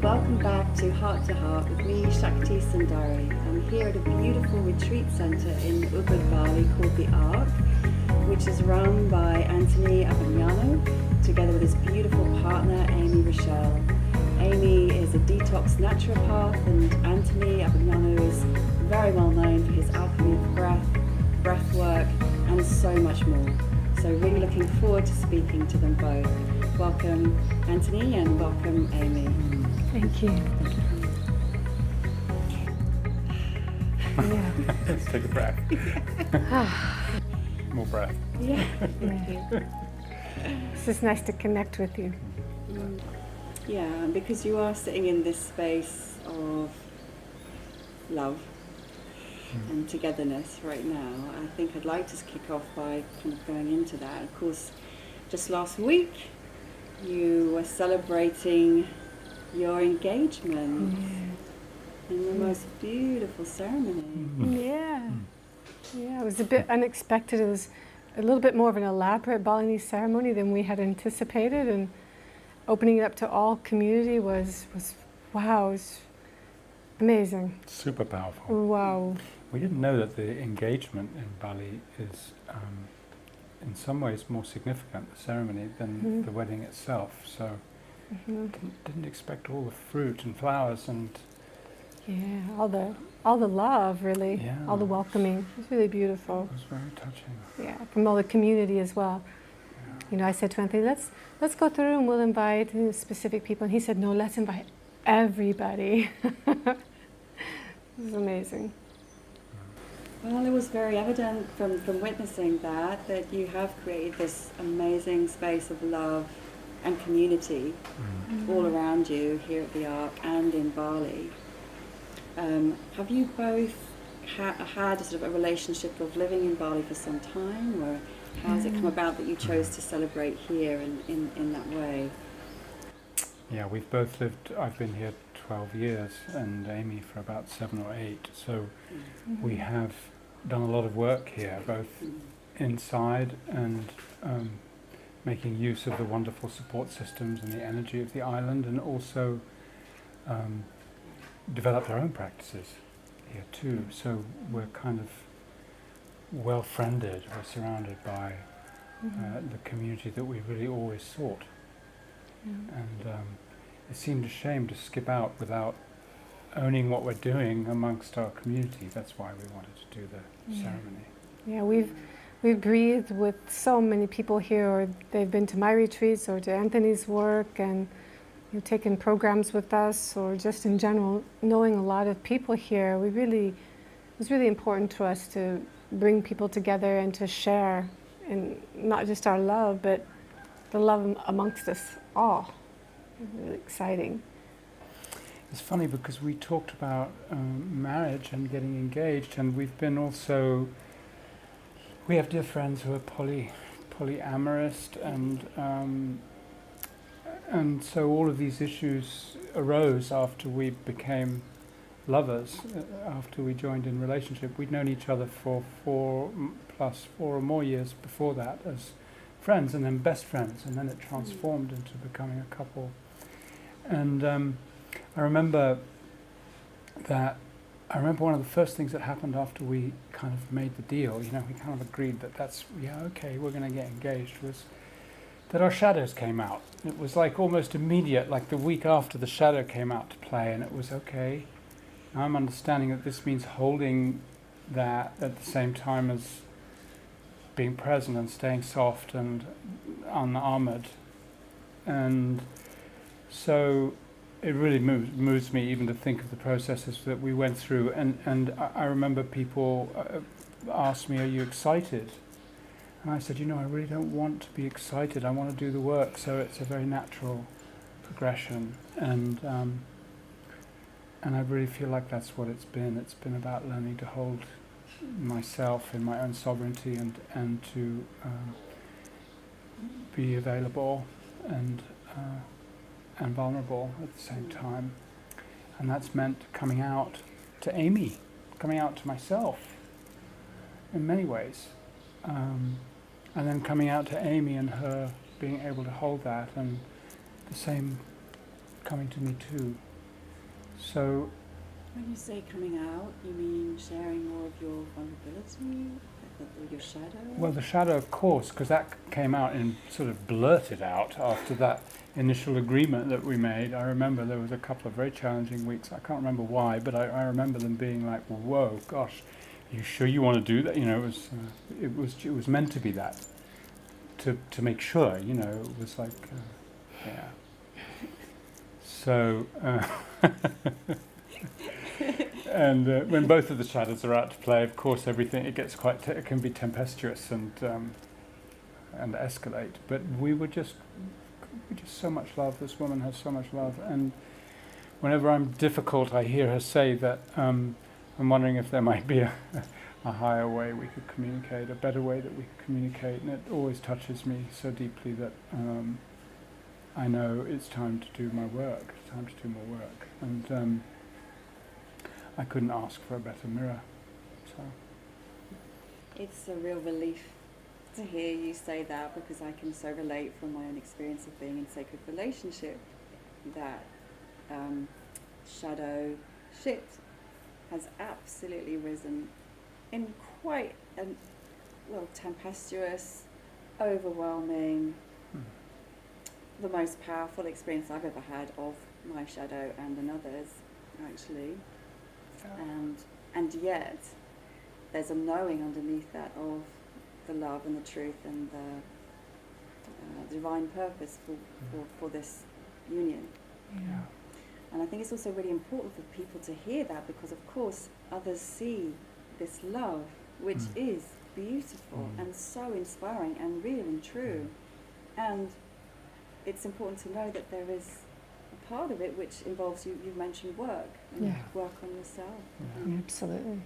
welcome back to Heart with me, Shakti Sundari. I'm here at a beautiful retreat centre in Ubud, Bali called The Ark, which is run by Abbagnano, together with his beautiful partner, Rachelle. Amy is a detox naturopath, and Abbagnano is very well known for his alchemy of breathwork, and so much more. So really looking forward to speaking to them both. Welcome Anthony and welcome Amy. Thank you. Yeah. Let's take a breath. More breath. Yeah. Thank you. It's just nice to connect with you. Yeah, because you are sitting in this space of love and togetherness right now. I think I'd like to kick off by kind of going into that. Of course, just last week you were celebrating your engagement in the most beautiful ceremony. Yeah, it was a bit unexpected. It was a little bit more of an elaborate Balinese ceremony than we had anticipated, and opening it up to all community was wow, it was amazing. Super powerful. Wow. We didn't know that the engagement in Bali is in some ways more significant, the ceremony, than the wedding itself. So didn't expect all the fruit and flowers and all the love, really, all the welcoming. It was really beautiful. It was very touching. Yeah, from all the community as well. Yeah. You know, I said to Anthony, let's go through and we'll invite specific people. And he said, no, let's invite everybody. It was amazing. Well, it was very evident from witnessing that you have created this amazing space of love and community all around you here at the Ark and in Bali. Have you both had a sort of a relationship of living in Bali for some time, or how has it come about that you chose to celebrate here in that way? Yeah, we've both lived, I've been here 12 years and Amy for about 7 or 8, so we have done a lot of work here, both inside and making use of the wonderful support systems and the energy of the island, and also developed our own practices here too. So we're kind of well-friended, we're surrounded by the community that we really always sought. And it seemed a shame to skip out without owning what we're doing amongst our community. That's why we wanted to do the ceremony. Yeah, we've breathed with so many people here, or they've been to my retreats or to Anthony's work, and taken programs with us, or just in general knowing a lot of people here. It was really important to us to bring people together and to share, and not just our love, but the love amongst us all. It was really exciting. It's funny because we talked about marriage and getting engaged, and we've been also, we have dear friends who are polyamorous, and so all of these issues arose after we became lovers, after we joined in relationship. We'd known each other for 4 or more years before that as friends, and then best friends, and then it transformed into becoming a couple. And I remember one of the first things that happened after we kind of made the deal, we kind of agreed that we're going to get engaged, was that our shadows came out. It was like almost immediate, like the week after the shadow came out to play, and it was okay. Now I'm understanding that this means holding that at the same time as being present and staying soft and unarmored. And so it really moves me even to think of the processes that we went through. And I remember people asked me, are you excited? And I said, I really don't want to be excited. I want to do the work. So it's a very natural progression. And I really feel like that's what it's been. It's been about learning to hold myself in my own sovereignty and to be available and vulnerable at the same time. And that's meant coming out to Amy, coming out to myself in many ways. And then coming out to Amy and her being able to hold that, and the same coming to me too. So, When you say coming out, you mean sharing more of your vulnerability, your shadow? well, the shadow, of course, because that came out and sort of blurted out after that initial agreement that we made. I remember there was a couple of very challenging weeks. I can't remember why, but I remember them being like, "Whoa, gosh, you sure you want to do that?" You know, it was meant to be that, to make sure. You know, it was like, yeah. So. And when both of the shadows are out to play, of course, everything it gets quite it can be tempestuous and escalate. But we just so much love. This woman has so much love, and whenever I'm difficult, I hear her say that I'm wondering if there might be a higher way we could communicate, a better way that we could communicate, and it always touches me so deeply that I know it's time to do my work. It's time to do more work, and. I couldn't ask for a better mirror. So It's a real relief to hear you say that, because I can so relate from my own experience of being in sacred relationship that shadow shit has absolutely risen in quite a tempestuous, overwhelming, the most powerful experience I've ever had of my shadow and another's, actually. And yet there's a knowing underneath that of the love and the truth and the divine purpose for this union. yeah. And I think it's also really important for people to hear that, because of course others see this love, which is beautiful and so inspiring and real and true. And it's important to know that there is a part of it which involves, you've mentioned work, and work on yourself. Yeah. Absolutely.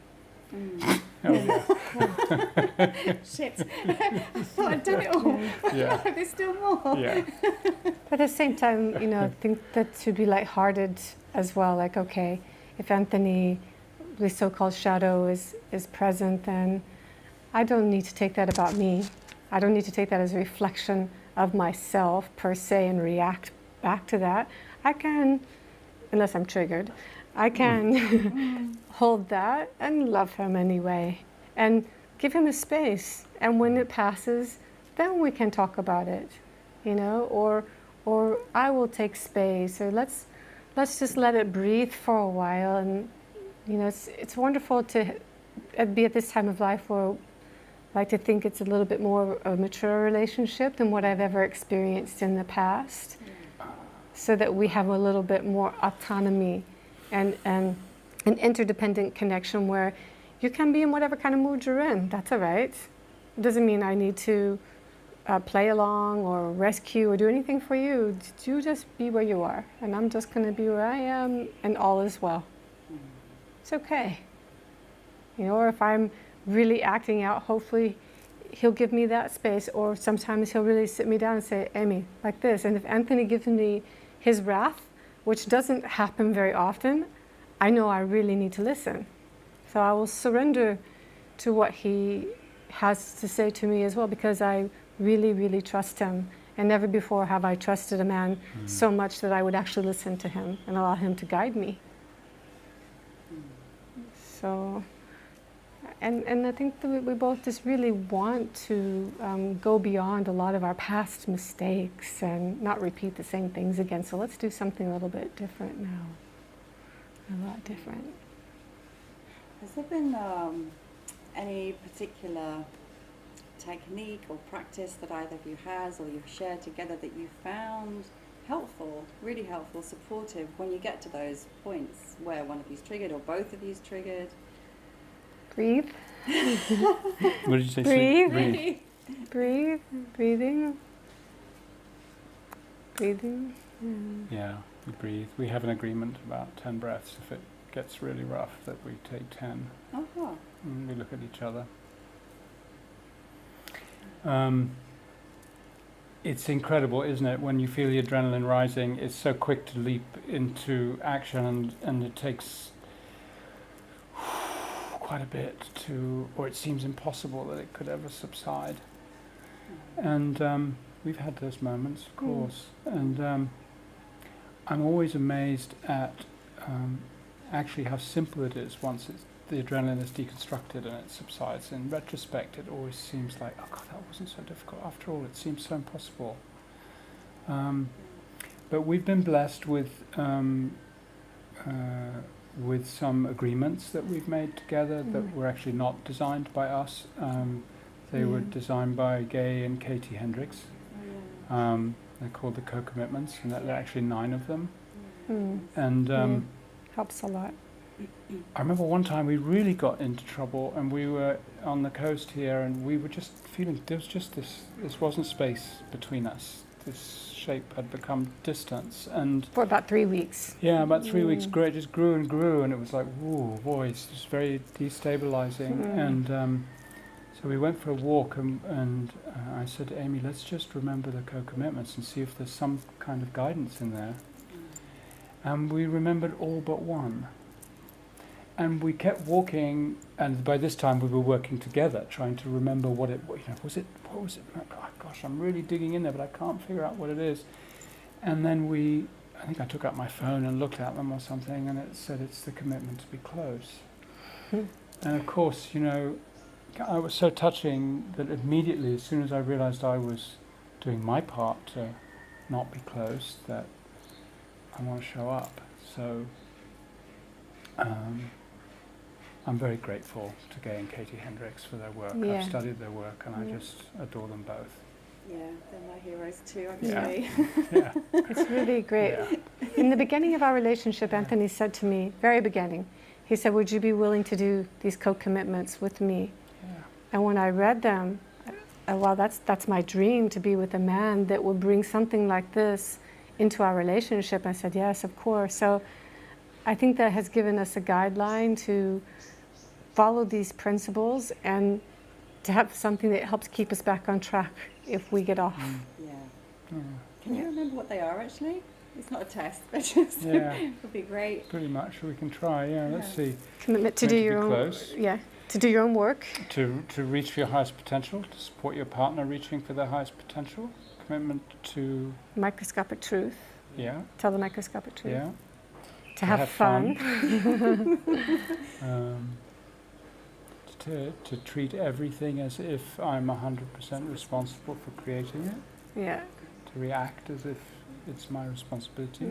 Oh, yeah. Shit. I thought I'd done it all. Yeah. There's still more. Yeah. But at the same time, I think that should be lighthearted as well. Like, okay, if Anthony, the so-called shadow, is present, then I don't need to take that about me. I don't need to take that as a reflection of myself per se and react back to that. I can, unless I'm triggered, I can hold that and love him anyway and give him a space. And when it passes, then we can talk about it, or I will take space, or let's just let it breathe for a while. And it's wonderful to be at this time of life where I like to think it's a little bit more of a mature relationship than what I've ever experienced in the past, so that we have a little bit more autonomy and an interdependent connection where you can be in whatever kind of mood you're in. That's all right. It doesn't mean I need to play along or rescue or do anything for you. You just be where you are, and I'm just going to be where I am, and all is well. It's okay. Or if I'm really acting out, hopefully he'll give me that space, or sometimes he'll really sit me down and say, Amy, like this. And if Anthony gives me his wrath, which doesn't happen very often, I know I really need to listen. So I will surrender to what he has to say to me as well, because I really, really trust him. And never before have I trusted a man so much that I would actually listen to him and allow him to guide me. So, and I think that we both just really want to go beyond a lot of our past mistakes and not repeat the same things again. So let's do something a little bit different now. A lot different. Has there been any particular technique or practice that either of you has or you've shared together that you found helpful, really helpful, supportive when you get to those points where one of you's triggered or both of you's triggered? Breathe. What did you say? Breathe. Breathe. Breathing. Breathing. Yeah, we breathe. We have an agreement about 10 breaths. If it gets really rough, that we take 10. Uh-huh. And we look at each other. It's incredible, isn't it? When you feel the adrenaline rising, it's so quick to leap into action, and it takes quite a bit or it seems impossible that it could ever subside. And we've had those moments, of course. And I'm always amazed at actually how simple it is once the adrenaline is deconstructed and it subsides. In retrospect, it always seems like, oh God, that wasn't so difficult. After all, it seems so impossible. But we've been blessed with some agreements that we've made together that were actually not designed by us. They were designed by Gay and Katie Hendricks. They're called the co-commitments, and there are actually 9 of them. And helps a lot. I remember one time we really got into trouble, and we were on the coast here, and we were just feeling there was just this wasn't space between us. This shape had become distance, and For about 3 weeks. yeah, about 3 weeks, it just grew and grew, and it was like, whoa, boy, it's just very destabilizing. And so we went for a walk, and I said to Amy, let's just remember the co-commitments and see if there's some kind of guidance in there. And we remembered all but one. And we kept walking, and by this time we were working together, trying to remember what was it? Oh, gosh, I'm really digging in there, but I can't figure out what it is. And then I think I took out my phone and looked at them or something, and it said it's the commitment to be close. And of course, I was so touching that immediately, as soon as I realized I was doing my part to not be close, that I want to show up. So I'm very grateful to Gay and Katie Hendricks for their work. Yeah. I've studied their work, and I just adore them both. Yeah, they're my heroes too, actually. Yeah. It's really great. Yeah. In the beginning of our relationship, Anthony said to me, very beginning, he said, would you be willing to do these co-commitments with me? Yeah. And when I read them, well, that's my dream, to be with a man that will bring something like this into our relationship. I said, yes, of course. So I think that has given us a guideline to follow these principles and to have something that helps keep us back on track if we get off. Yeah. Yeah. Can you remember what they are, actually? It's not a test, but just it would be great. Pretty much, we can try. Yeah, let's see. Commitment to do Meant to your be own, close. to do your own work. To reach for your highest potential, to support your partner reaching for their highest potential. Commitment to Microscopic truth. Tell the microscopic truth. Yeah. To have fun. To treat everything as if I'm 100% responsible for creating it. Yeah. To react as if it's my responsibility.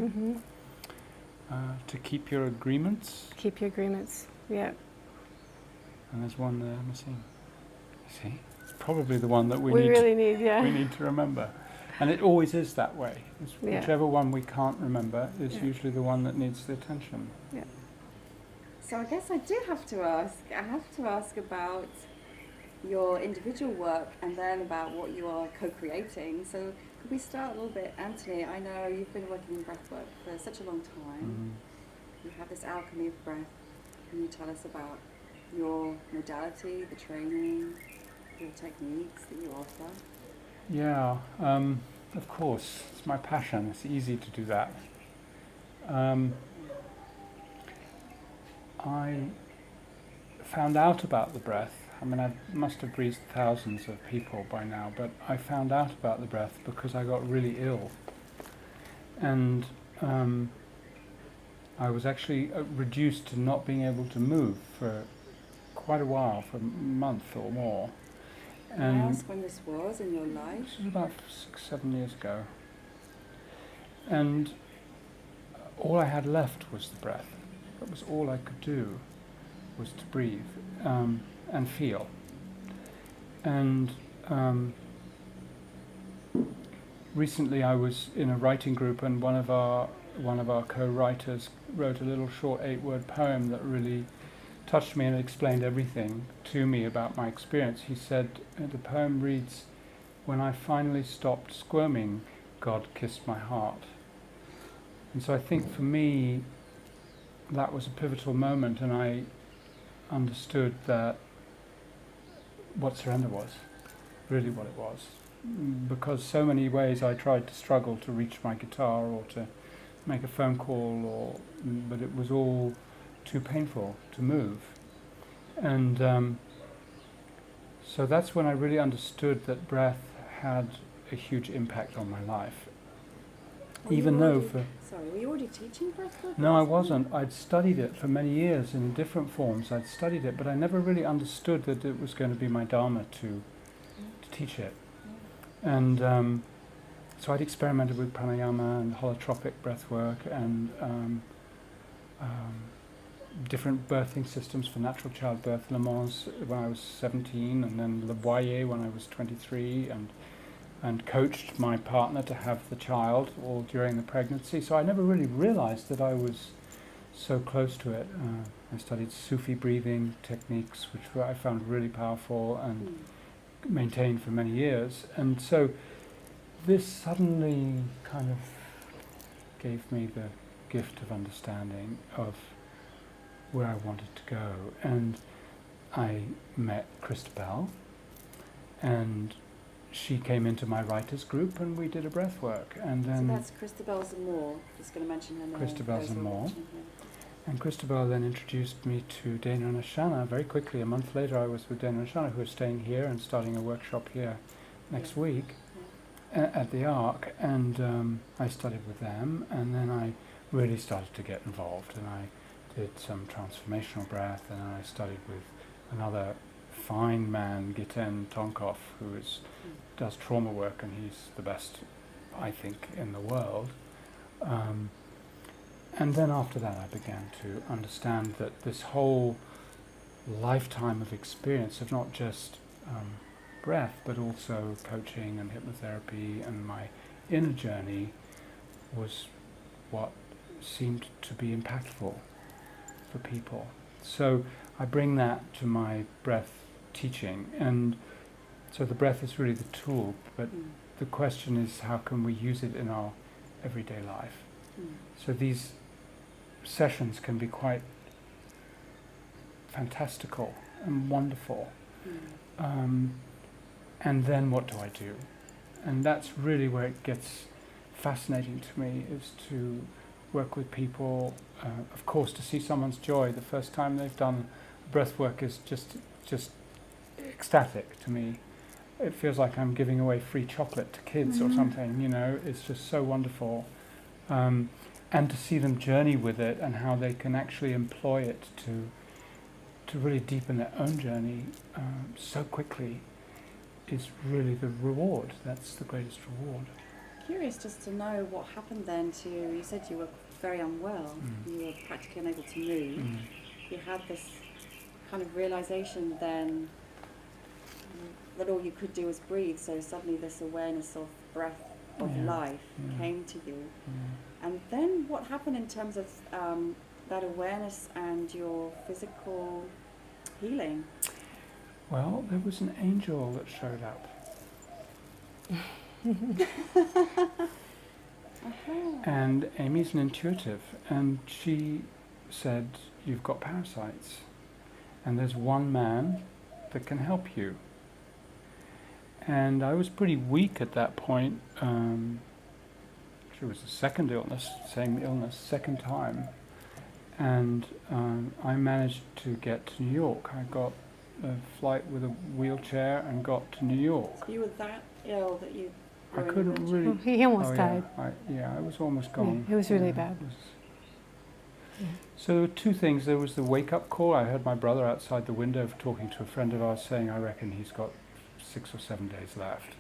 To keep your agreements. Keep your agreements. Yeah. And there's one there missing. See? It's probably the one that we really need. Yeah. we need to remember. And it always is that way. Yeah. Whichever one we can't remember is usually the one that needs the attention. Yeah. So I guess I have to ask about your individual work and then about what you are co-creating. So could we start a little bit, Anthony? I know you've been working in breathwork for such a long time. You have this alchemy of breath. Can you tell us about your modality, the training, your techniques that you offer? Yeah, of course. It's my passion. It's easy to do that. I found out about the breath. I mean, I must have breathed thousands of people by now, but I found out about the breath because I got really ill. And I was actually reduced to not being able to move for quite a while, for a month or more. Can I ask when this was in your life? This was about 6-7 years ago. And all I had left was the breath. That was all I could do, was to breathe and feel. And recently I was in a writing group, and one of our co-writers wrote a little short 8-word poem that really touched me and explained everything to me about my experience. He said, the poem reads, "When I finally stopped squirming, God kissed my heart." And so I think for me, that was a pivotal moment, and I understood that what surrender was, really what it was. Because so many ways I tried to struggle to reach my guitar or to make a phone call, but it was all too painful to move. And so that's when I really understood that breath had a huge impact on my life. even though for... Sorry, were you already teaching breathwork? No, I wasn't. I'd studied it for many years in different forms. I'd studied it, but I never really understood that it was going to be my dharma to teach it. And so I'd experimented with pranayama and holotropic breathwork and different birthing systems for natural childbirth, Lamaze when I was 17, and then Le Boyer when I was 23, and coached my partner to have the child all during the pregnancy. So I never really realized that I was so close to it. I studied Sufi breathing techniques, which I found really powerful and maintained for many years. And so this suddenly kind of gave me the gift of understanding of where I wanted to go. And I met Christabel, and she came into my writers group and we did a breath work. And then so that's Christabel Zamor. Just going to mention her name. Christabel Zamor. And Christabel then introduced me to Dana and Ashana very quickly. A month later I was with Dana and Ashana, who are staying here and starting a workshop here next week at the Ark. And I studied with them, and then I really started to get involved, and I did some transformational breath, and I studied with another fine man, Giten Tonkov, who does trauma work, and he's the best, I think, in the world. And then after that I began to understand that this whole lifetime of experience of not just breath, but also coaching and hypnotherapy and my inner journey was what seemed to be impactful for people. So I bring that to my breath teaching, and so the breath is really the tool, but the question is, how can we use it in our everyday life? So these sessions can be quite fantastical and wonderful. And then what do I do? And that's really where it gets fascinating to me, is to work with people, of course, to see someone's joy the first time they've done breath work is just ecstatic to me. It feels like I'm giving away free chocolate to kids or something, you know. It's just so wonderful. And to see them journey with it and how they can actually employ it to really deepen their own journey so quickly is really the reward. That's the greatest reward. Curious just to know what happened then to, you said you were very unwell, you were practically unable to move. You had this kind of realization then that all you could do was breathe, so suddenly this awareness of breath, of life came to you. And then what happened in terms of that awareness and your physical healing? Well, there was an angel that showed up. And Amy's an intuitive, and she said, you've got parasites, and there's one man that can help you. And I was pretty weak at that point. It was the second illness, second time. And I managed to get to New York. I got a flight with a wheelchair and got to New York. You were that ill that you... I couldn't really... He almost died. I was almost gone. Yeah, it was really bad. So there were two things. There was the wake-up call. I heard my brother outside the window talking to a friend of ours saying, I reckon he's got 6 or 7 days left.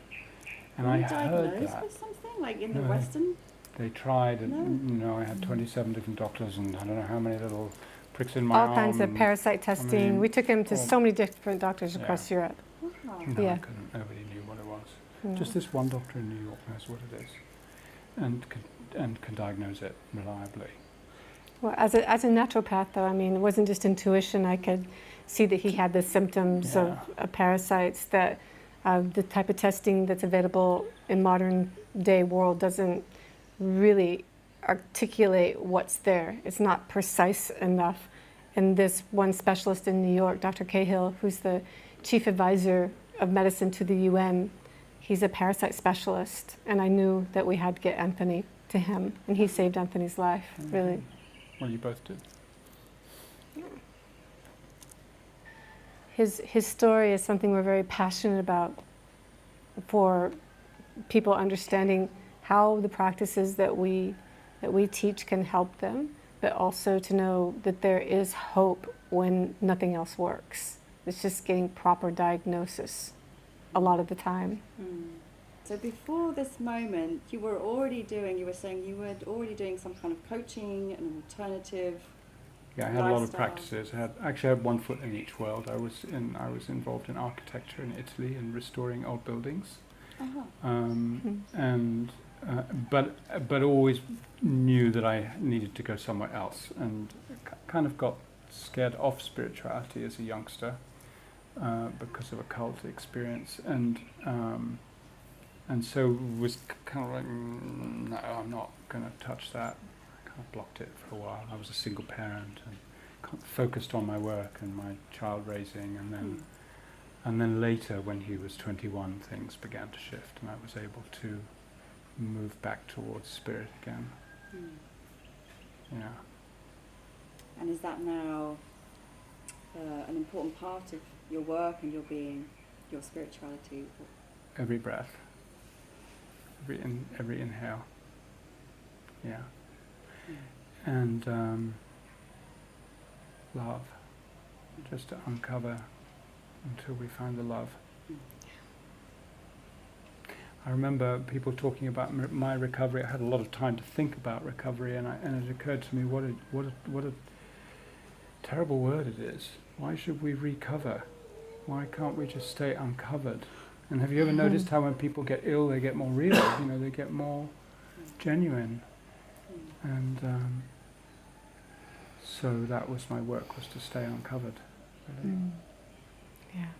And I heard that. With something, like in the Western? They tried, and I had 27 different doctors, and I don't know how many little pricks in my arm. All kinds of parasite testing. We took him to so many different doctors across Europe. No, I couldn't. Nobody knew what it was. Just this one doctor in New York knows what it is, and can diagnose it reliably. Well, as a naturopath, though, I mean, it wasn't just intuition. I could see that he had the symptoms of parasites, that the type of testing that's available in modern day world doesn't really articulate what's there. It's not precise enough. And this one specialist in New York, Dr. Cahill, who's the chief advisor of medicine to the UN, he's a parasite specialist. And I knew that we had to get Anthony to him. And he saved Anthony's life, really. Well, you both did. His story is something we're very passionate about, for people understanding how the practices that we teach can help them, but also to know that there is hope when nothing else works. It's just getting proper diagnosis a lot of the time. So before this moment, you were saying you were already doing some kind of coaching and alternative. Yeah, I had a lot of lifestyle. practices. I had one foot in each world. I was involved in architecture in Italy and restoring old buildings, and but always knew that I needed to go somewhere else, and kind of got scared off spirituality as a youngster because of a cult experience, and so was kind of like, no, I'm not going to touch that. I kind of blocked it for a while. I was a single parent and focused on my work and my child raising, and then later, when he was 21, things began to shift, and I was able to move back towards spirit again. Yeah. And is that now an important part of your work and your being, your spirituality? Every breath, every inhale. Yeah. And love, just to uncover until we find the love. I remember people talking about my recovery. I had a lot of time to think about recovery, and it occurred to me what a terrible word it is. Why should we recover? Why can't we just stay uncovered? And have you ever noticed how when people get ill, they get more real? They get more genuine. And so that was my work, was to stay uncovered. Really. Yeah.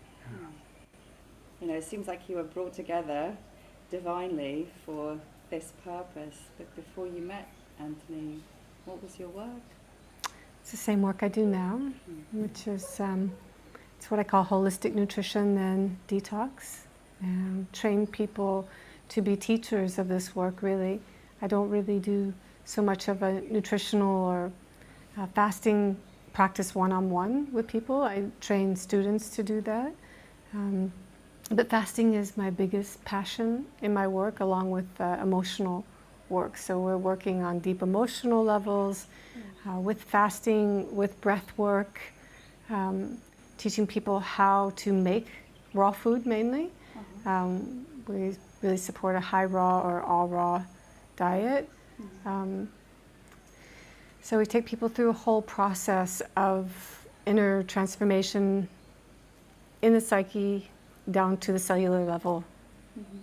It seems like you were brought together divinely for this purpose. But before you met Anthony, what was your work? It's the same work I do now, which is it's what I call holistic nutrition and detox. Train people to be teachers of this work, really. I don't really do so much of a nutritional or fasting practice one-on-one with people. I train students to do that. But fasting is my biggest passion in my work, along with emotional work. So we're working on deep emotional levels with fasting, with breath work, teaching people how to make raw food mainly. We really support a high raw or all raw diet. So we take people through a whole process of inner transformation in the psyche down to the cellular level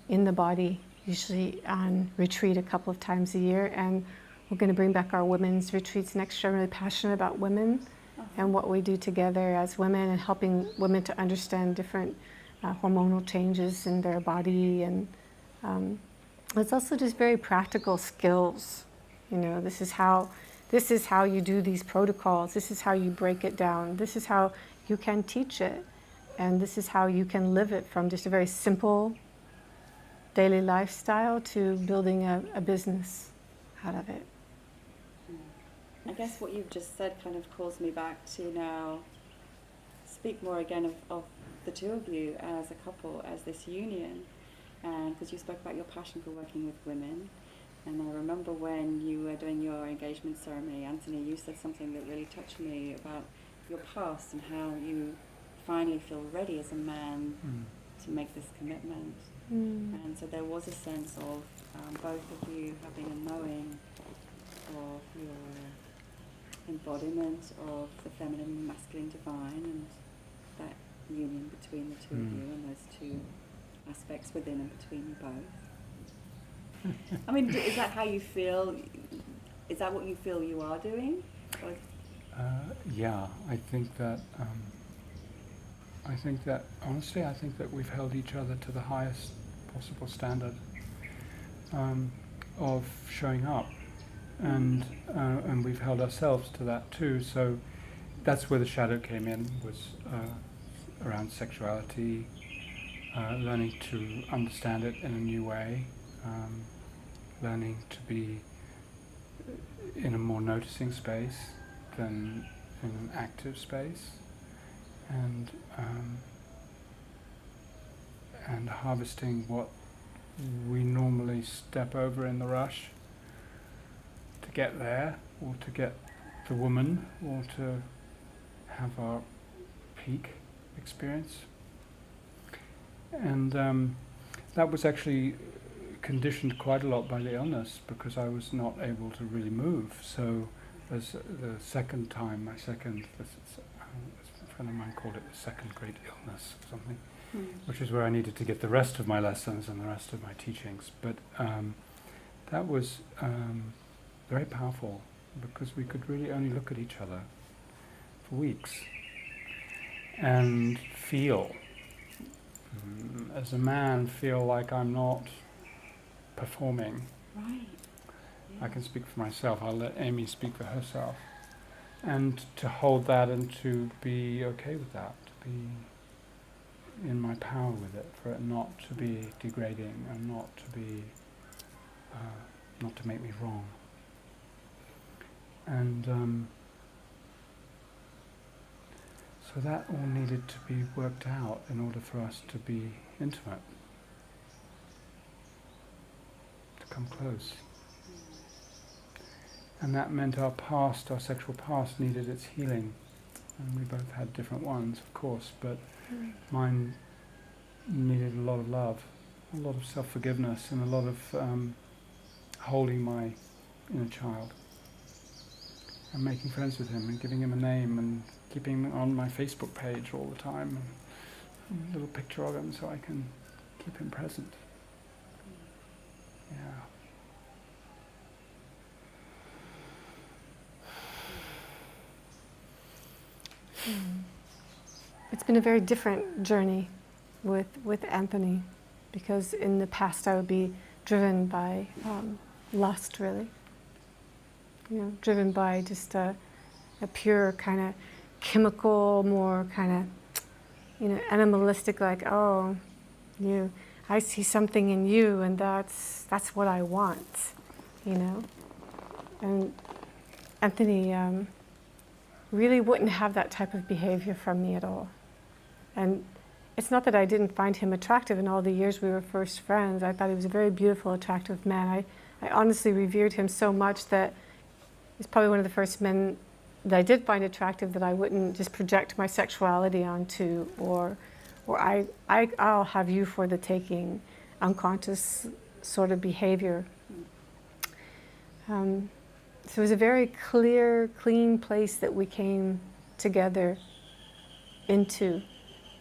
in the body, usually on retreat a couple of times a year. And we're going to bring back our women's retreats next year. I'm really passionate about women and what we do together as women, and helping women to understand different hormonal changes in their body. And it's also just very practical skills. This is how you do these protocols. This is how you break it down. This is how you can teach it. And this is how you can live it, from just a very simple daily lifestyle to building a business out of it. I guess what you've just said kind of calls me back to now speak more again of the two of you as a couple, as this union. And because you spoke about your passion for working with women. And I remember when you were doing your engagement ceremony, Anthony, you said something that really touched me about your past and how you finally feel ready as a man to make this commitment. And so there was a sense of both of you having a knowing of your embodiment of the feminine, masculine, divine, and that union between the two of you, and those two aspects within and between you both. I mean, is that how you feel? Is that what you feel you are doing? Yeah, I think that honestly, I think that we've held each other to the highest possible standard of showing up, and we've held ourselves to that too. So that's where the shadow came in, was around sexuality, learning to understand it in a new way, learning to be in a more noticing space than in an active space, and harvesting what we normally step over in the rush to get there, or to get the woman, or to have our peak experience. And that was actually conditioned quite a lot by the illness, because I was not able to really move. So as the second time, a friend of mine called it the second great illness or something, which is where I needed to get the rest of my lessons and the rest of my teachings. But that was very powerful, because we could really only look at each other for weeks and feel, as a man, feel like I'm not performing. Right. Yeah. I can speak for myself, I'll let Amy speak for herself. And to hold that and to be okay with that, to be in my power with it, for it not to be degrading and not to be, not to make me wrong. And so that all needed to be worked out in order for us to be intimate, to come close. And that meant our past, our sexual past, needed its healing. And we both had different ones, of course, but mine needed a lot of love, a lot of self-forgiveness, and a lot of holding my inner child, and making friends with him, and giving him a name, and keeping him on my Facebook page all the time, and a little picture of him so I can keep him present. Yeah. It's been a very different journey with Anthony, because in the past I would be driven by lust, really. You know, driven by just a pure kind of chemical, more kind of, you know, animalistic, like, oh, I see something in you, and that's what I want, you know. And Anthony really wouldn't have that type of behavior from me at all. And it's not that I didn't find him attractive in all the years we were first friends. I thought he was a very beautiful, attractive man. I honestly revered him so much that he's probably one of the first men that I did find attractive that I wouldn't just project my sexuality onto, or I'll have you for the taking, unconscious sort of behavior. So it was a very clear, clean place that we came together into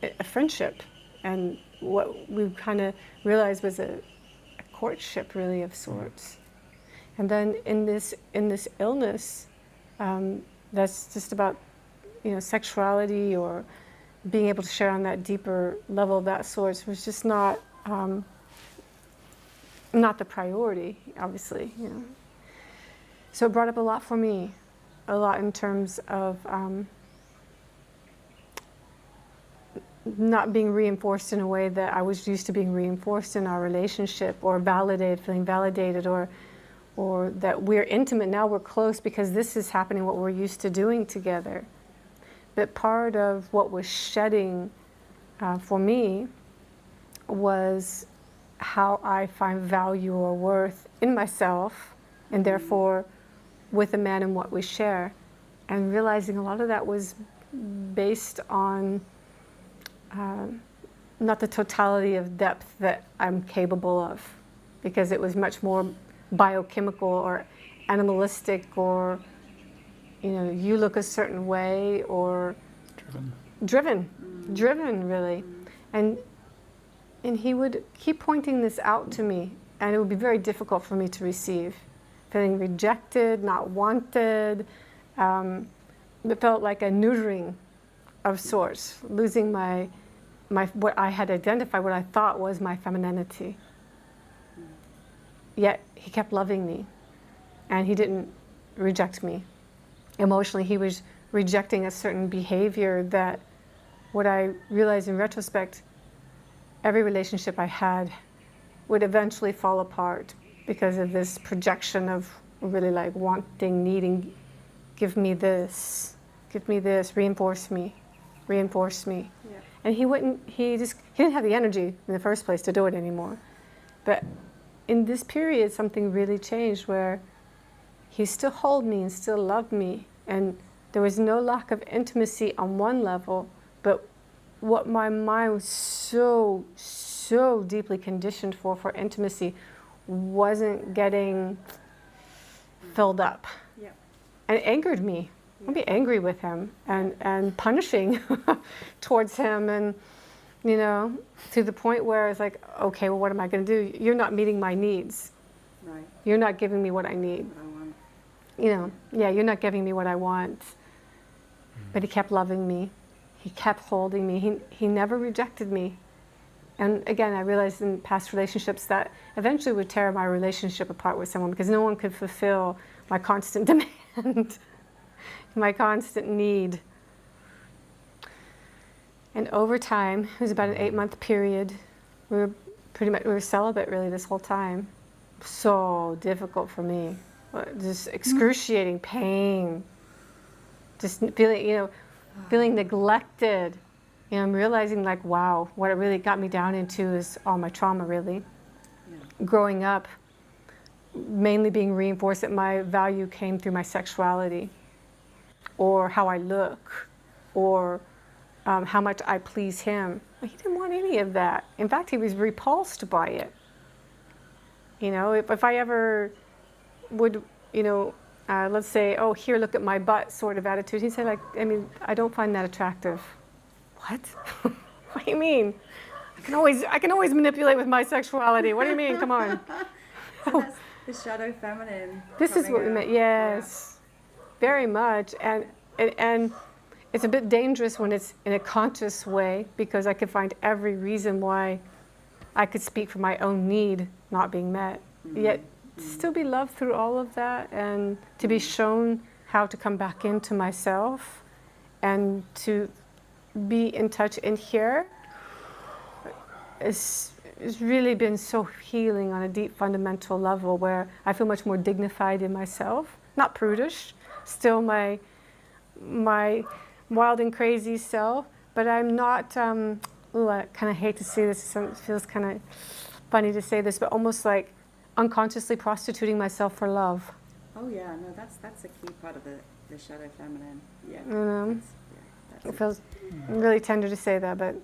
a friendship, and what we kind of realized was a courtship, really, of sorts. And then in this illness, that's just about, you know, sexuality or being able to share on that deeper level of that sort was just not the priority, obviously, you know. So it brought up a lot for me, a lot in terms of not being reinforced in a way that I was used to being reinforced in our relationship, or validated, feeling validated, or that we're intimate, now we're close because this is happening, what we're used to doing together. But part of what was shedding for me was how I find value or worth in myself, and therefore with a man and what we share. And realizing a lot of that was based on not the totality of depth that I'm capable of, because it was much more biochemical or animalistic, or, you know, you look a certain way, or driven really. And he would keep pointing this out to me, and it would be very difficult for me to receive. Feeling rejected, not wanted. It felt like a neutering of sorts, losing my what I had identified, what I thought was my femininity. Yet he kept loving me, and he didn't reject me. Emotionally, he was rejecting a certain behavior that, what I realized in retrospect, every relationship I had would eventually fall apart because of this projection of really like wanting, needing, give me this, reinforce me. Yeah. And he didn't have the energy in the first place to do it anymore. But in this period, something really changed where he still held me and still loved me. And there was no lack of intimacy on one level, but what my mind was so deeply conditioned for intimacy wasn't getting filled up. Yeah. And it angered me. I'd be angry with him and punishing towards him, and you know, to the point where it's like, okay, well, what am I going to do? You're not meeting my needs. Right. You're not giving me what I need. What I want. You know, yeah, you're not giving me what I want. But he kept loving me. He kept holding me. He never rejected me. And again, I realized in past relationships that eventually would tear my relationship apart with someone because no one could fulfill my constant demand, my constant need. And over time, it was about an 8-month period. We were celibate really this whole time. So difficult for me. Just excruciating pain. Just feeling neglected. You know, I'm realizing like, wow, what it really got me down into is all my trauma really. Yeah. Growing up, mainly being reinforced that my value came through my sexuality, or how I look, or how much I please him. He didn't want any of that. In fact, he was repulsed by it. You know, if I ever would, you know, let's say, oh, here, look at my butt sort of attitude, he'd say like, I mean, I don't find that attractive. What? What do you mean? I can always manipulate with my sexuality. What do you mean? Come on. So that's the shadow feminine. This is what we coming meant. out. Yes, very much. And it's a bit dangerous when it's in a conscious way, because I could find every reason why I could speak for my own need not being met. Yet still be loved through all of that, and to be shown how to come back into myself and to be in touch in here it's really been so healing on a deep fundamental level, where I feel much more dignified in myself, not prudish, still my wild and crazy self, but I'm not, I kind of hate to say this, it feels kind of funny to say this, but almost like unconsciously prostituting myself for love. Oh yeah, no, that's a key part of the shadow feminine. Yeah. You know? That's It feels really tender to say that, but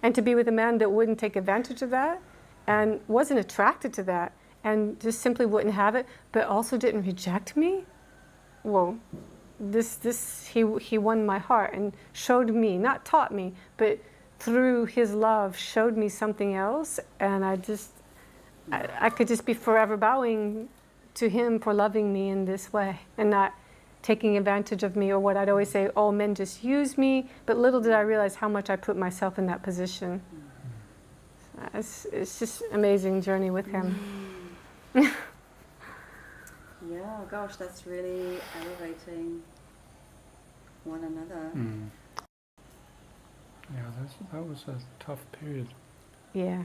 and to be with a man that wouldn't take advantage of that and wasn't attracted to that and just simply wouldn't have it, but also didn't reject me. Whoa, he won my heart and showed me, not taught me, but through his love showed me something else, and I could just be forever bowing to him for loving me in this way and not taking advantage of me, or what I'd always say, oh, men just use me, but little did I realize how much I put myself in that position. It's just an amazing journey with him. Yeah, gosh, that's really elevating one another. Yeah, that was a tough period. Yeah.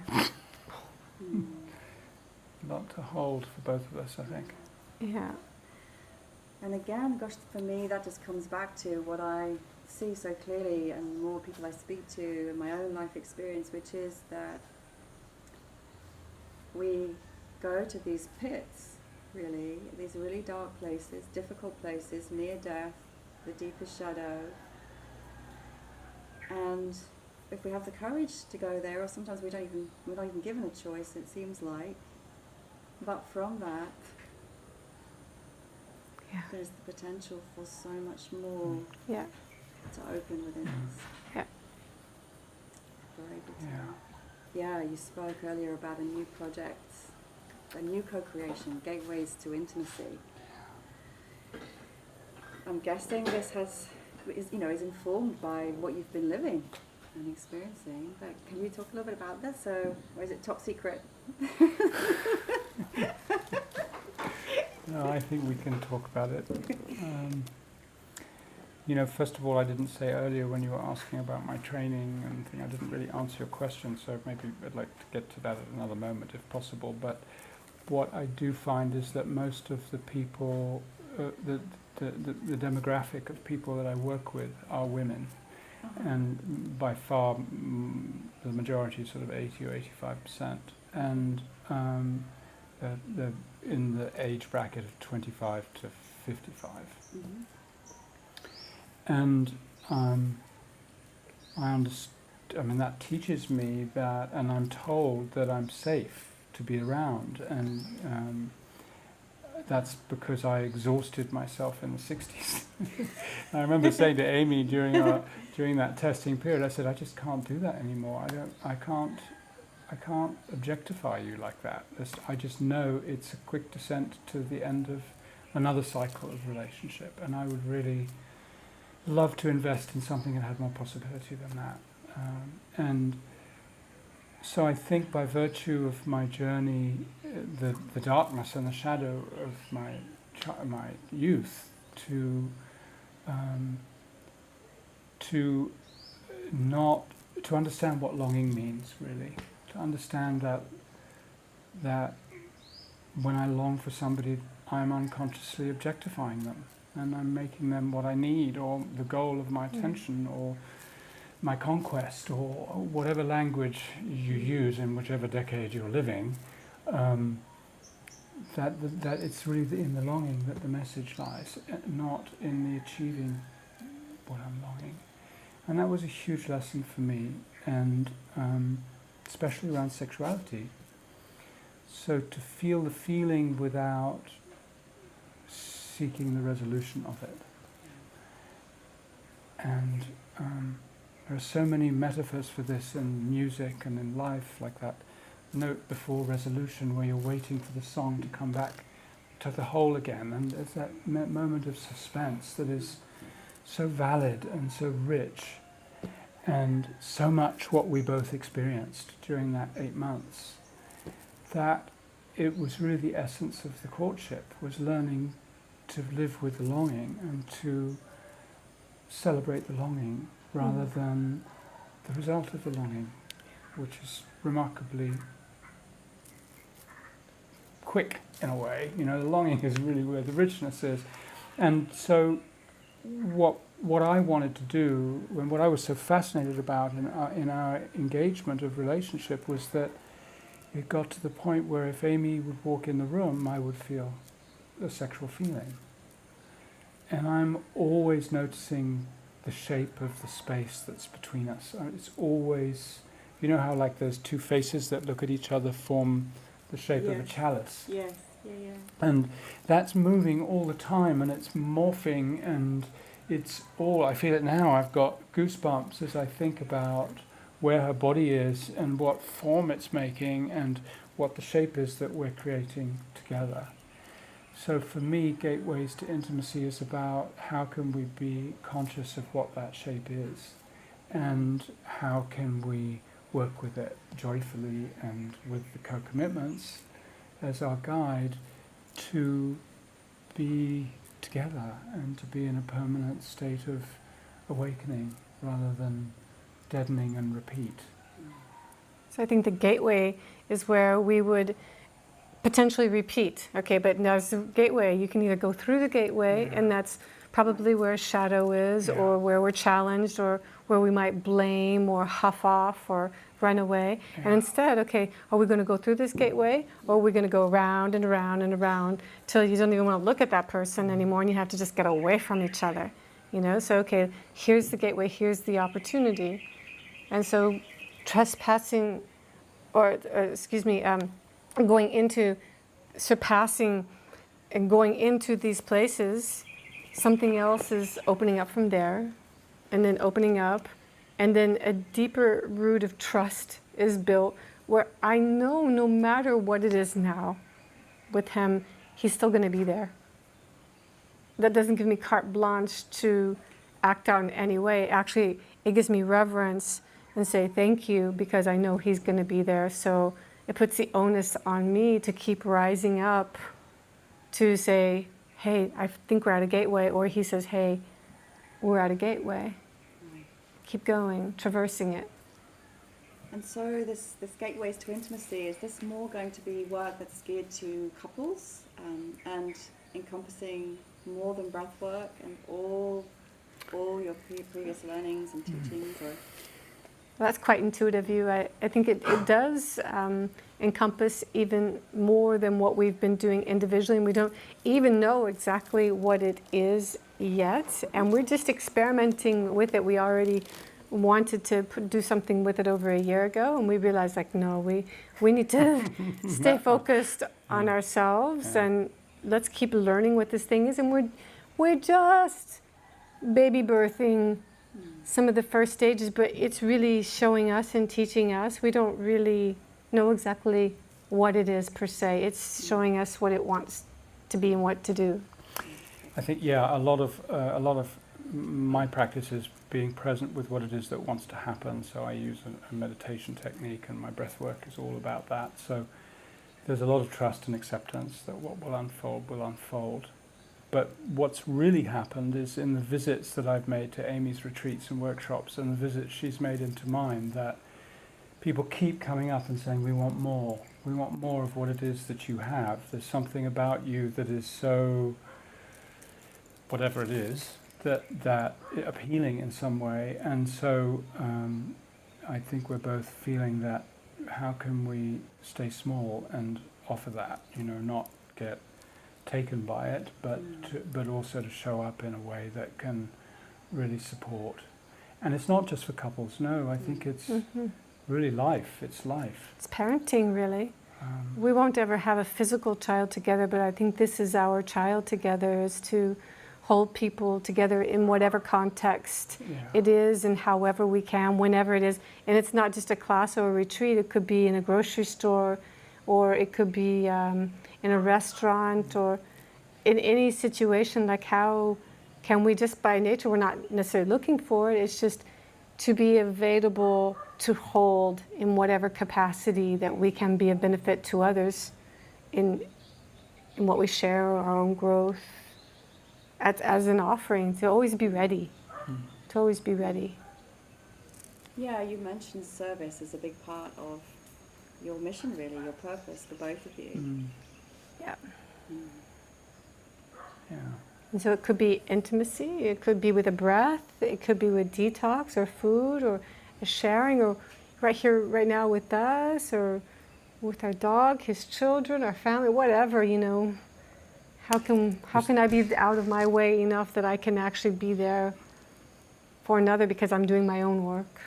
A lot to hold for both of us, I think. Yeah. And again, gosh, for me, that just comes back to what I see so clearly, and more people I speak to in my own life experience, which is that we go to these pits, really, these really dark places, difficult places, near death, the deepest shadow. And if we have the courage to go there, or sometimes we're not even given a choice, it seems like, but from that, Yeah. there's the potential for so much more Yeah. to open within us. Yeah. We're able to. Yeah. Yeah, you spoke earlier about a new project, a new co-creation, gateways to intimacy. I'm guessing this is informed by what you've been living and experiencing. But can you talk a little bit about this? Or is it top secret? No, I think we can talk about it. First of all, I didn't say earlier when you were asking about my training and thing, I didn't really answer your question, so maybe I'd like to get to that at another moment if possible. But what I do find is that most of the people, the demographic of people that I work with are women. And by far the majority, sort of 80 or 85%. and the in the age bracket of 25 to 55. Mm-hmm. And I understand. I mean, that teaches me that, and I'm told that I'm safe to be around, and that's because I exhausted myself in the 60s. I remember saying to Amy during that testing period, I said, I just can't do that anymore. I can't objectify you like that. I just know it's a quick descent to the end of another cycle of relationship, and I would really love to invest in something that had more possibility than that. And so I think by virtue of my journey, the darkness and the shadow of my youth, to understand what longing means, really, to understand that when I long for somebody, I'm unconsciously objectifying them, and I'm making them what I need, or the goal of my attention, or my conquest, or whatever language you use in whichever decade you're living. That it's really in the longing that the message lies, not in the achieving what I'm longing. And that was a huge lesson for me, and especially around sexuality. So to feel the feeling without seeking the resolution of it. And there are so many metaphors for this in music and in life, like that note before resolution where you're waiting for the song to come back to the whole again. And there's that moment of suspense that is so valid and so rich, and so much what we both experienced during that 8 months, that it was really the essence of the courtship, was learning to live with the longing and to celebrate the longing rather than the result of the longing, which is remarkably quick in a way. You know, the longing is really where the richness is. And so what I wanted to do, and what I was so fascinated about in our engagement of relationship, was that it got to the point where if Amy would walk in the room, I would feel a sexual feeling. And I'm always noticing the shape of the space that's between us. It's always, you know how like those two faces that look at each other form the shape of a chalice? Yes, yeah. And that's moving all the time, and it's morphing, and it's all, I feel it now, I've got goosebumps as I think about where her body is and what form it's making and what the shape is that we're creating together. So for me, Gateways to Intimacy is about how can we be conscious of what that shape is, and how can we work with it joyfully and with the co-commitments as our guide to be together and to be in a permanent state of awakening rather than deadening and repeat. So I think the gateway is where we would potentially repeat. Okay, but now as the gateway, you can either go through the gateway, and that's probably where shadow is, or where we're challenged, or where we might blame or huff off or run away. And instead, okay, are we going to go through this gateway, or are we going to go around and around and around till you don't even want to look at that person anymore, and you have to just get away from each other, you know? So okay, here's the gateway, here's the opportunity. And so trespassing, going into, surpassing and going into these places, something else is opening up from there, and then opening up, and then a deeper root of trust is built where I know no matter what it is now with him, he's still going to be there. That doesn't give me carte blanche to act out in any way. Actually, it gives me reverence and say thank you, because I know he's going to be there. So it puts the onus on me to keep rising up to say, hey, I think we're at a gateway, or he says, hey, we're at a gateway. Keep going, traversing it. And so this Gateways to Intimacy, is this more going to be work that's geared to couples and encompassing more than breathwork and all your previous learnings and teachings? Or? Well, that's quite intuitive view. I think it does encompass even more than what we've been doing individually, and we don't even know exactly what it is yet, and we're just experimenting with it. We already wanted to do something with it over a year ago, and we realized, like, no, we need to stay focused on ourselves, and let's keep learning what this thing is. And we're just baby birthing some of the first stages, but it's really showing us and teaching us. We don't really know exactly what it is per se. It's showing us what it wants to be and what to do. I think, yeah, a lot of my practice is being present with what it is that wants to happen. So I use a meditation technique, and my breath work is all about that. So there's a lot of trust and acceptance that what will unfold will unfold. But what's really happened is in the visits that I've made to Amy's retreats and workshops, and the visits she's made into mine, that people keep coming up and saying, we want more. We want more of what it is that you have. There's something about you that is so, whatever it is, that appealing in some way. And so I think we're both feeling that, how can we stay small and offer that, not get taken by it, but also to show up in a way that can really support. And it's not just for couples, no, I think it's really life, it's life. It's parenting, really. We won't ever have a physical child together, but I think this is our child together, is to hold people together in whatever context it is, and however we can, whenever it is. And it's not just a class or a retreat, it could be in a grocery store, or it could be in a restaurant, or in any situation. Like, how can we just by nature, we're not necessarily looking for it, it's just to be available to hold in whatever capacity that we can be a benefit to others in what we share, our own growth, as an offering, to always be ready, to always be ready. Yeah, you mentioned service as a big part of your mission, really, your purpose for both of you. Yeah. Yeah. And so it could be intimacy, it could be with a breath, it could be with detox or food or a sharing, or right here, right now with us, or with our dog, his children, our family, whatever, How can I be out of my way enough that I can actually be there for another because I'm doing my own work?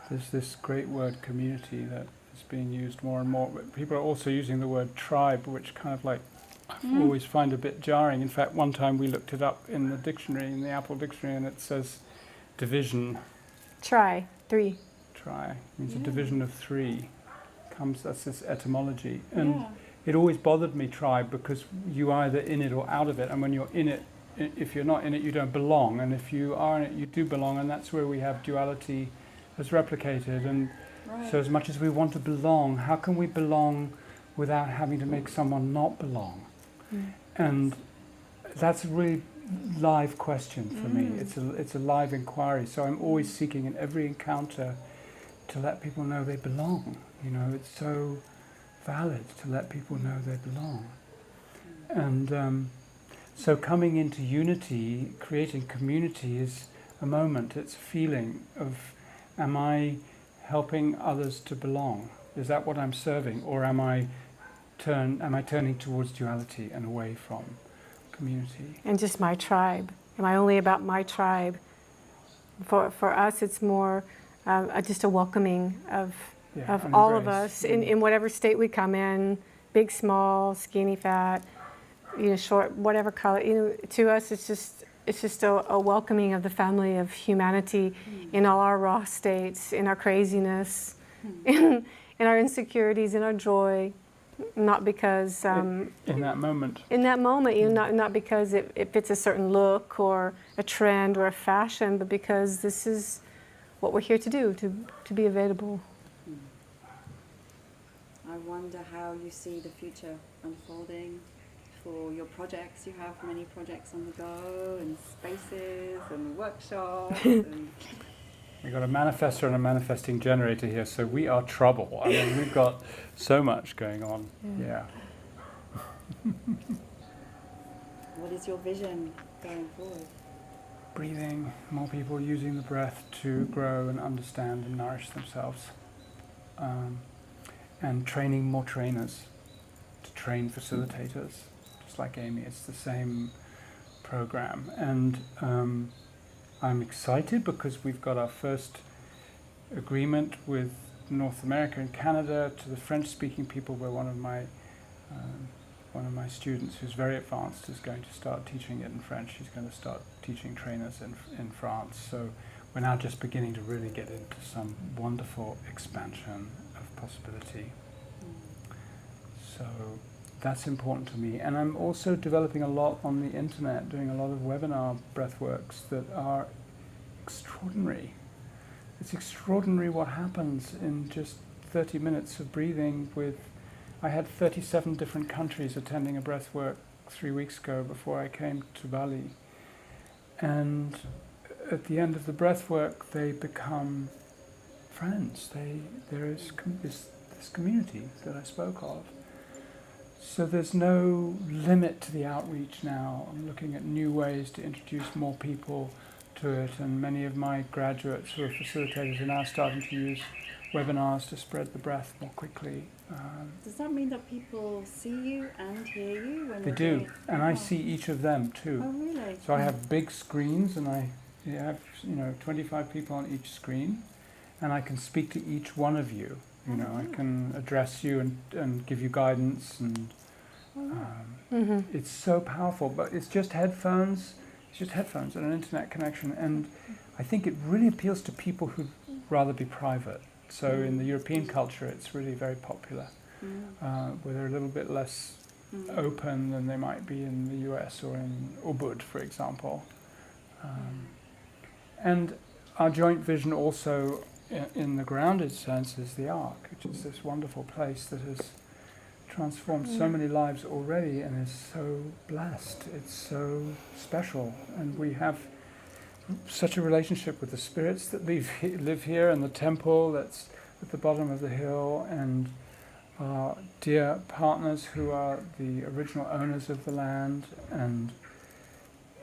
There's this great word, community, that is being used more and more. But people are also using the word tribe, which kind of like I always find a bit jarring. In fact, one time we looked it up in the dictionary, in the Apple dictionary, and it says division. Three. Try means a division of three. That's its etymology. And it always bothered me, tribe, because you are either in it or out of it. And when you're in it, if you're not in it, you don't belong. And if you are in it, you do belong. And that's where we have duality as replicated. And so as much as we want to belong, how can we belong without having to make someone not belong? And that's a really live question for me. It's a live inquiry. So I'm always seeking in every encounter to let people know they belong. It's so valid to let people know they belong. And so coming into unity, creating community, is a moment, it's a feeling of, am I helping others to belong? Is that what I'm serving? Or am I turning towards duality and away from community? And just my tribe. Am I only about my tribe? For us, it's more just a welcoming of all of us in whatever state we come in, big, small, skinny, fat, short, whatever color. To us, it's just a welcoming of the family of humanity in all our raw states, in our craziness, in our insecurities, in our joy. Not because in that moment. In that moment, not because it fits a certain look or a trend or a fashion, but because this is what we're here to do, to be available. I wonder how you see the future unfolding for your projects. You have many projects on the go, and spaces and workshops. And We've got a manifestor and a manifesting generator here, so we are trouble. I mean, we've got so much going on. Yeah. what is your vision going forward? breathing, more people using the breath to grow and understand and nourish themselves. And training more trainers to train facilitators, just like Amy. It's the same program. And I'm excited because we've got our first agreement with North America and Canada to the French-speaking people, where one of my students who's very advanced is going to start teaching it in French. She's going to start teaching trainers in France. So we're now just beginning to really get into some wonderful expansion of possibility. So that's important to me. And I'm also developing a lot on the internet, doing a lot of webinar breathworks that are extraordinary. It's extraordinary what happens in just 30 minutes of breathing with... I had 37 different countries attending a breathwork 3 weeks ago before I came to Bali. And at the end of the breathwork, they become friends. There is this community that I spoke of. So there's no limit to the outreach now. I'm looking at new ways to introduce more people to it, and many of my graduates who are facilitators are now starting to use webinars to spread the breath more quickly. Does that mean that people see you and hear you when They you're do, doing it? and I see each of them too. Oh, really? So I have big screens, and I have 25 people on each screen, and I can speak to each one of you. I can address you and give you guidance, and it's so powerful. But it's just headphones. It's just headphones and an internet connection, and I think it really appeals to people who'd rather be private. So in the European culture, it's really very popular, where they're a little bit less open than they might be in the US or in Ubud, for example. And our joint vision also, in the grounded sense, is the Ark, which is this wonderful place that has transformed so many lives already and is so blessed. It's so special, and we have such a relationship with the spirits that live here, and the temple that's at the bottom of the hill, and our dear partners who are the original owners of the land. And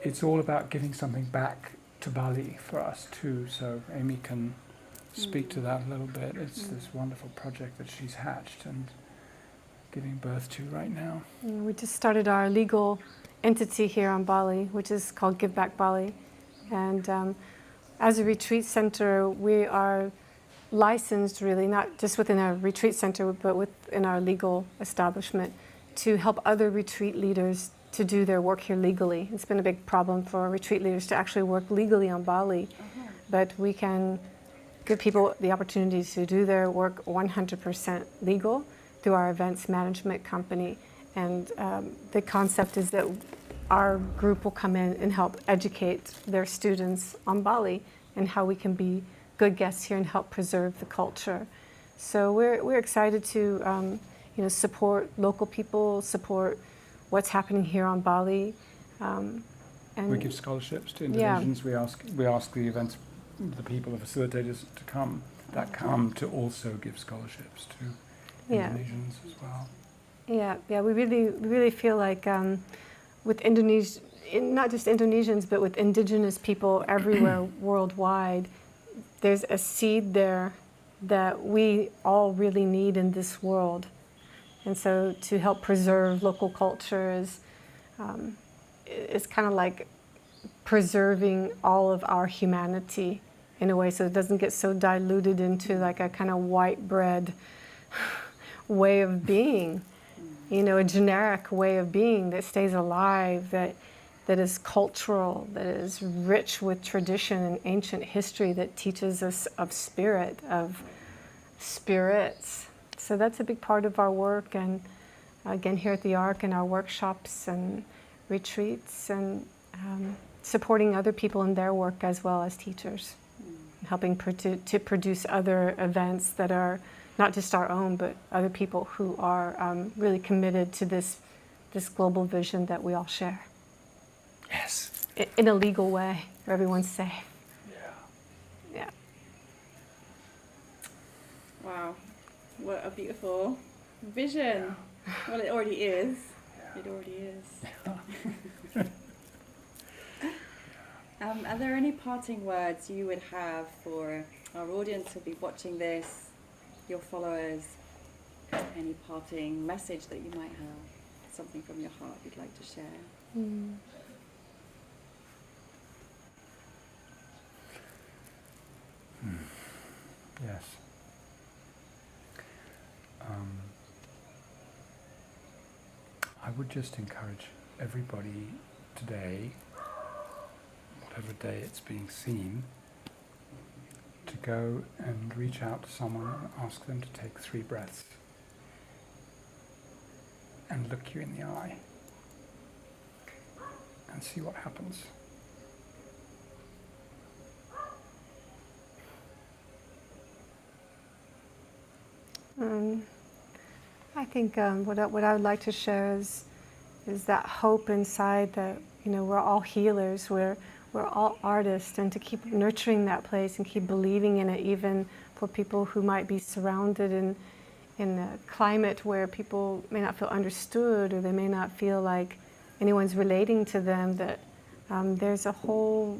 it's all about giving something back to Bali for us too. So Amy can speak to that a little bit. It's this wonderful project that she's hatched and giving birth to right now. We just started our legal entity here on Bali, which is called Give Back Bali. And as a retreat center, we are licensed, really, not just within our retreat center, but within our legal establishment, to help other retreat leaders to do their work here legally. It's been a big problem for retreat leaders to actually work legally on Bali, but we can give people the opportunity to do their work 100% legal through our events management company. And the concept is that our group will come in and help educate their students on Bali and how we can be good guests here and help preserve the culture. So we're excited to support local people, support what's happening here on Bali. And we give scholarships to Indonesians. We ask the events, the people, the facilitators that come to also give scholarships to Indonesians as well. Yeah. We really feel like with Indonesia, not just Indonesians, but with indigenous people everywhere worldwide, there's a seed there that we all really need in this world. And so to help preserve local culture is kind of like preserving all of our humanity in a way, so it doesn't get so diluted into like a kind of white bread way of being, a generic way of being that stays alive, that is cultural, that is rich with tradition and ancient history, that teaches us of spirit, of spirits. So that's a big part of our work, and again here at the Ark and our workshops and retreats, and supporting other people in their work as well as teachers, helping to produce other events that are not just our own, but other people who are really committed to this global vision that we all share. Yes. In a legal way, where everyone's safe. Yeah. Wow, what a beautiful vision. Well, it already is. It already is. Are there any parting words you would have for our audience who'll be watching this, your followers? Any parting message that you might have? Something from your heart you'd like to share? Yes. I would just encourage everybody today, whatever day it's being seen, to go and reach out to someone and ask them to take 3 breaths and look you in the eye and see what happens. I think what I would like to share is that hope inside that, we're all healers, we're all artists, and to keep nurturing that place and keep believing in it, even for people who might be surrounded in a climate where people may not feel understood, or they may not feel like anyone's relating to them, that there's a whole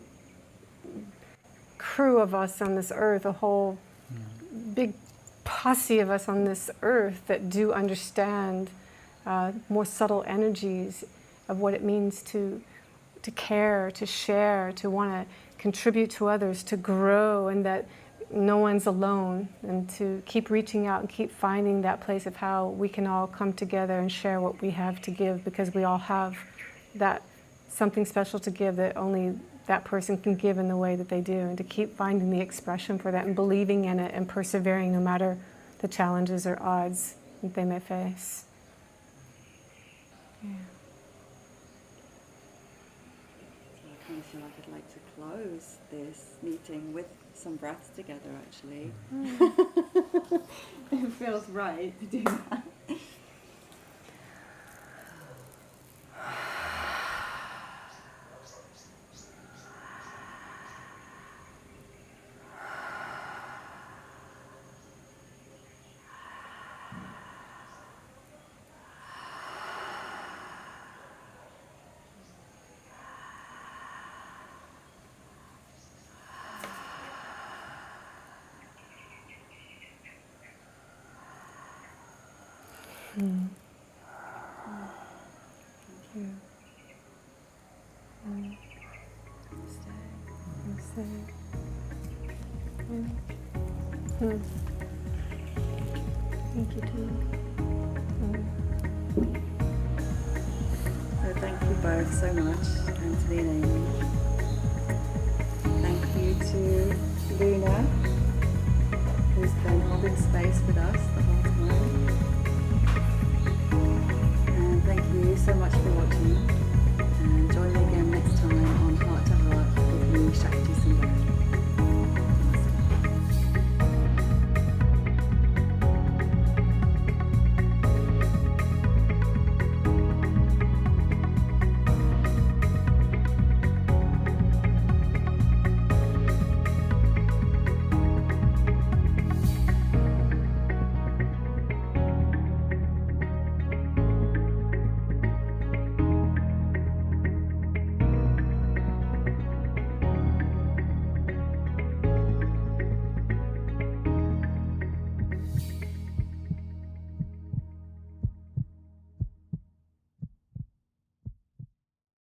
crew of us on this earth, a whole big posse of us on this earth that do understand more subtle energies of what it means to care, to share, to want to contribute to others, to grow, and that no one's alone, and to keep reaching out and keep finding that place of how we can all come together and share what we have to give, because we all have that something special to give that only that person can give in the way that they do, and to keep finding the expression for that and believing in it and persevering no matter the challenges or odds that they may face. Yeah. So I kind of feel like I'd like to close this meeting with some breaths together, actually. It feels right to do that. Thank you. Namaste. Thank you too. So thank you both so much, Anthony and Amy. Thank you to Luna, who's been holding space with us the whole